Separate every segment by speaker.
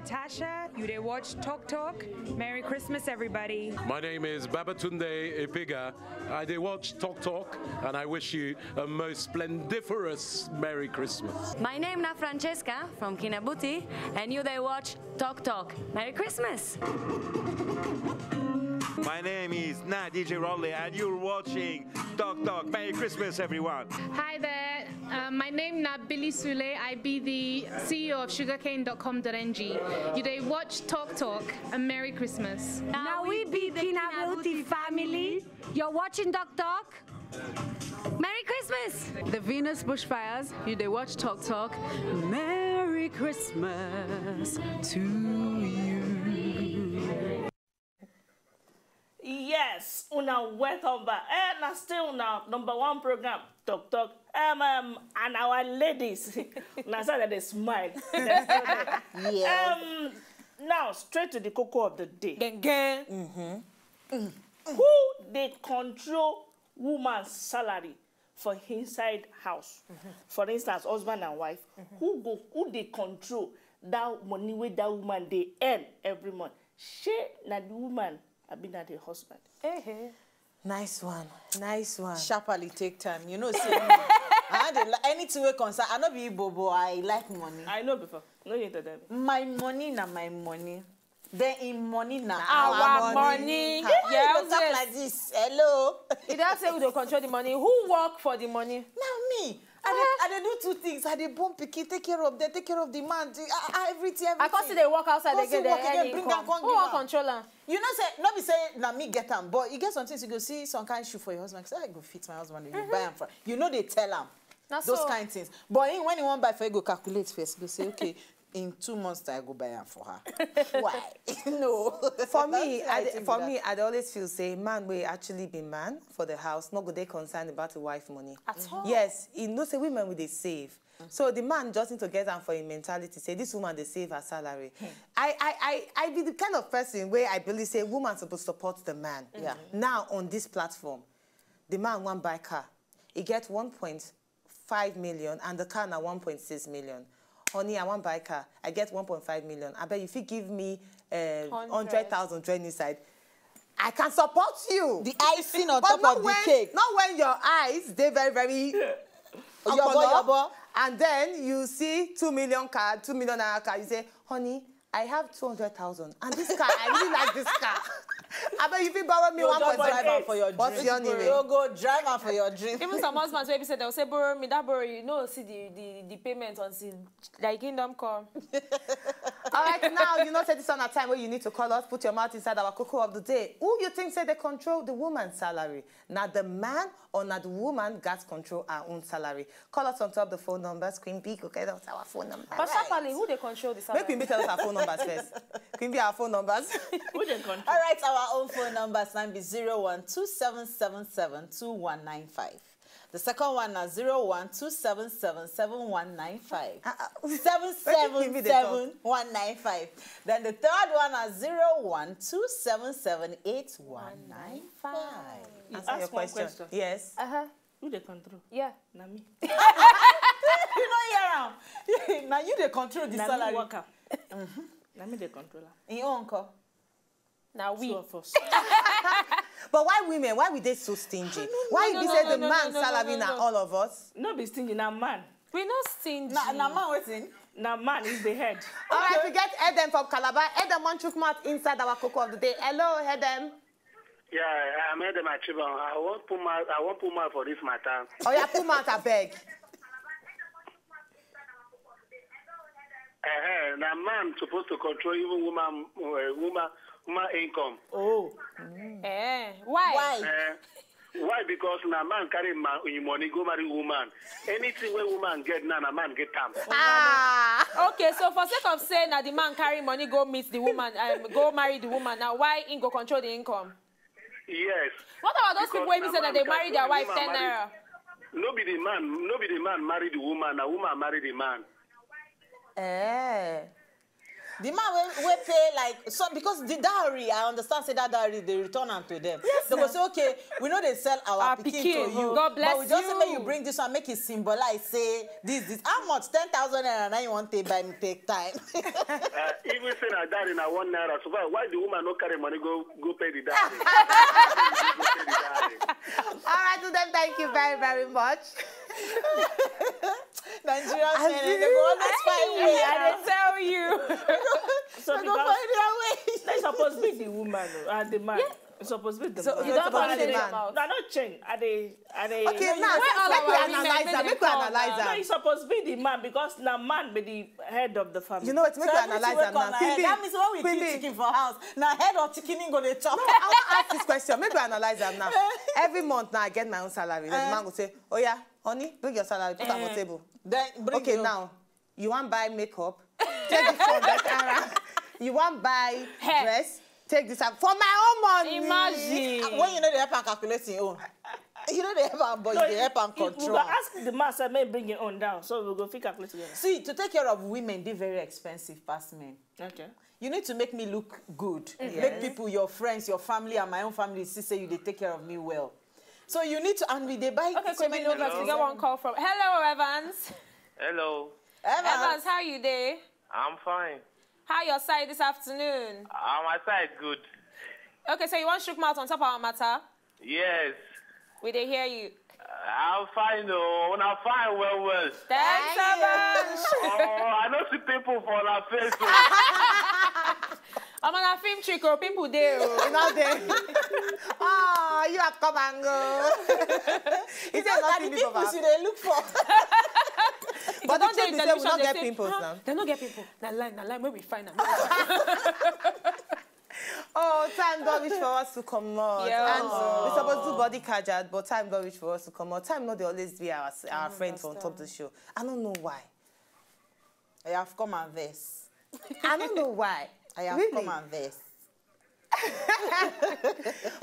Speaker 1: Natasha. You dey watch Talk Talk. Merry Christmas, everybody.
Speaker 2: My name is Babatunde Ipiga. I dey watch Talk Talk, and I wish you a most splendiferous Merry Christmas.
Speaker 3: My name is Francesca from Kinabuti, and you dey watch Talk Talk. Merry Christmas.
Speaker 4: My name is DJ Rowley, and you're watching Talk Talk. Merry Christmas, everyone.
Speaker 5: Hi there. My name is Billy Sule. I be the CEO of sugarcane.com.ng. You dey watch Talk Talk, and Merry Christmas.
Speaker 6: Now we be the Kinabuti family. You're watching Talk Talk.
Speaker 3: Merry Christmas.
Speaker 7: The Venus Bushfires. You dey watch Talk Talk. Merry Christmas to you.
Speaker 8: Yes, una welcome back. Now still now #1 program Talk Talk. And our ladies, now say that they smile. Yes. Now straight to the cocoa of the day. Who they control woman's salary for inside house? For instance, husband and wife. Who they control that money where that woman they earn every month? She na the woman. I've been at the husband.
Speaker 9: Nice one. Nice one.
Speaker 10: Sharply take time. You know, say anything we concern. I know be bobo. I like money.
Speaker 8: I know before. No need to them.
Speaker 10: My money na my money. Then in money na
Speaker 9: our money.
Speaker 10: Yeah, you talk like this. Hello.
Speaker 9: You don't say we don't control the money. Who work for the money?
Speaker 10: Now me. I dey do two things. I dey born pikin, take care of them, take care of the man, everything.
Speaker 9: I can't see they work outside, they get their income. Who will control them?
Speaker 10: You know, say, not be say, na me get them, but you get some things, you go see some kind of shoe for your husband. Say, I go fit my husband, you buy them for. You know, they tell him those kind of things. But when you want buy for, you go calculate first. You go say, okay, in 2 months, I go buy them for her. Why? No.
Speaker 9: For me, I always feel say man will actually be man for the house, not good they concerned about the wife money. At all. Yes, you know say women will they save. So the man just need to get down for a mentality, say this woman they save her salary. I be the kind of person where I believe say woman supposed to support the man. Yeah. Now on this platform, the man want buy car. He get 1.5 million and the car now 1.6 million. Honey, I want to buy a car. I get 1.5 million. I bet if you give me 100,000 join inside, I can support you.
Speaker 10: The icing on top of the cake.
Speaker 9: Not when your eyes, they're very and then you see 2 million car, 2 million car. You say, honey, I have 200,000. And this car, I really like this car. I bet if you borrow me 1.5
Speaker 10: for your dream.
Speaker 9: What's your name?
Speaker 10: You go drive her for your dream.
Speaker 9: Even some husbands maybe say they'll say borrow me, that borrow you know see the payment until like kingdom come. Alright, now you know say this on a time where you need to call us, put your mouth inside our cocoa of the day. Who you think say they control the woman's salary? Not the man or not the woman got control our own salary. Call us on top of the phone numbers. Queen B, okay, that's our phone number. But Shapali, who they control the salary? Make Queen B tell us our phone numbers first. Queen B, our phone numbers.
Speaker 8: Who they control?
Speaker 10: Alright, our own phone numbers line be 01277772195. The second one is 012777195. 7777195. Then the third one is 012778195.
Speaker 9: Answer your question. Yes.
Speaker 8: Who they control?
Speaker 9: Yeah.
Speaker 8: Na me.
Speaker 10: You know here now. Now you they control the salary.
Speaker 8: Me worker. Na me the controller.
Speaker 10: In your uncle.
Speaker 9: Now we.
Speaker 8: Two of us.
Speaker 9: But why women? Why we they so stingy? Why you say the man salary na all of us?
Speaker 8: No be stingy, na man.
Speaker 9: We not stingy.
Speaker 10: Na man waiting.
Speaker 8: Na man is the head.
Speaker 9: All right, we get Edem from Calabar. Edem one chook mouth inside our cocoa of the day. Hello, Edem.
Speaker 11: Yeah, I'm Edem Achibon. I want put mouth for this matter.
Speaker 9: Oh yeah, put mouth I beg.
Speaker 11: The man supposed to control even woman income.
Speaker 10: Oh.
Speaker 9: Why?
Speaker 11: Why? Because na man carry money go marry woman. Anything where woman get now, na man get them.
Speaker 9: Okay, so for sake of saying that the man carry money go meet the woman, go marry the woman. Now why he go control the income?
Speaker 11: Yes.
Speaker 9: What about those people when we say that they marry their wife 10 naira?
Speaker 11: No be the man marry the woman. A woman marry the man.
Speaker 10: The man will pay like some because the dowry, I understand say that dowry they return unto them. Yes, they go say, okay, we know they sell our pikin to you.
Speaker 3: God bless
Speaker 10: but we just
Speaker 3: you.
Speaker 10: say make you bring this one, make it symbolize, say this. How much? 10,000 naira now you want to buy me take time.
Speaker 11: Even say na dowry na 1 naira. So why the woman no carry money go pay the dowry?
Speaker 9: All right, to them, thank you very, very much.
Speaker 10: Nigerians, they go always find way.
Speaker 1: I didn't tell you.
Speaker 8: So
Speaker 10: They go find their way.
Speaker 8: They're supposed to be the woman and the man. It's supposed to be the man.
Speaker 9: You don't want the man.
Speaker 8: No, not change. Are they?
Speaker 9: Okay, now make we analyze that. Make we analyze
Speaker 8: No,
Speaker 9: that.
Speaker 8: it's supposed to be the man because now man be the head of the family.
Speaker 9: You know what? Make we analyze that now.
Speaker 10: That means when we kill chicken for house, now head of chicken ain't gonna chop.
Speaker 9: No, I want to ask this question. Make we analyze that now. Every month now I get my own salary. Then the man will say, oh yeah, honey, bring your salary, put it on the table.
Speaker 10: Then bring
Speaker 9: okay, now you want buy makeup, take it from the camera. You want buy dress, take this out for my own money.
Speaker 3: Imagine.
Speaker 10: When you know they help and calculate your own. You know they help and but they help and control.
Speaker 8: We ask the master, may bring your own down, so we'll go figure calculate together.
Speaker 10: See, to take care of women, they're very expensive past men.
Speaker 8: Okay.
Speaker 10: You need to make me look good.
Speaker 9: Yes.
Speaker 10: Make people, your friends, your family, and my own family see say you they take care of me well. So you need to, and we they buy so many
Speaker 1: we get one call from. Hello, Evans.
Speaker 12: Hello.
Speaker 1: Evans, how you there?
Speaker 12: I'm fine.
Speaker 1: How your side this afternoon?
Speaker 12: My side good.
Speaker 1: Okay, so you want shook mouth on top of our matter?
Speaker 12: Yes.
Speaker 1: We they hear you.
Speaker 12: I'm fine, though. When I'm fine, well.
Speaker 1: Thanks, Evans.
Speaker 12: I don't see people for that face.
Speaker 1: I'm on a film trick or people there.
Speaker 9: You're not there. Oh, you have come and go.
Speaker 10: It's not the pimples you they look for.
Speaker 9: But the truth is that we don't get pimples now.
Speaker 1: They don't get pimples. Now line, where we find them.
Speaker 9: Oh, time don't reach for us to come out.
Speaker 1: Yeah.
Speaker 9: And we're supposed to do body casual, but time don't reach for us to come out. Time not they always be our friends on top of the show. I don't know why.
Speaker 10: I have come and this.
Speaker 9: I don't know why.
Speaker 10: I have
Speaker 9: really?
Speaker 10: come and this.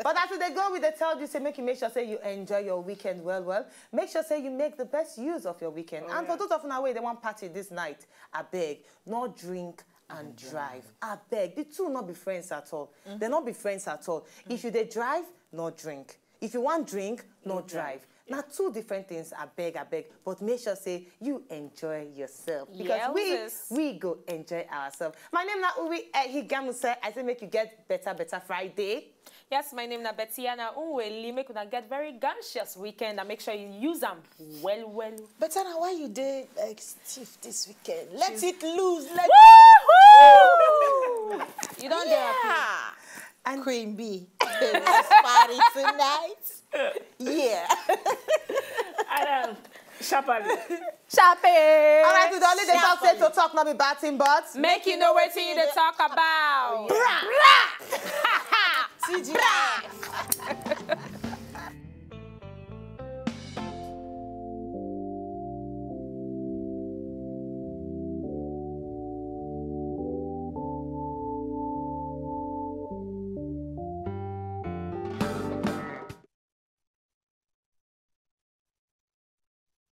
Speaker 9: But after they go with the tell you, say make sure say you enjoy your weekend well. Make sure say you make the best use of your weekend. And for those of you away, they want party this night. I beg, not drink and drive. I beg. The two not be friends at all. They not be friends at all. If you they drive, not drink. If you want drink, not drive. Now, two different things, I beg. But make sure, say, you enjoy yourself. Because we go enjoy ourselves. My name is Uwi Higamuse. I say make you get better Friday.
Speaker 1: Yes, my name is Betiana Unweli. Make you get very conscious weekend and make sure you use them well.
Speaker 10: Betiana, why you did like stiff this weekend? Let it loose.
Speaker 1: You don't dare.
Speaker 10: And Queen B. Party tonight. Yeah.
Speaker 8: And Shapali.
Speaker 9: All right, with only the talk say to talk, not be batting, but
Speaker 1: make you know what you need to talk about.
Speaker 10: CGI.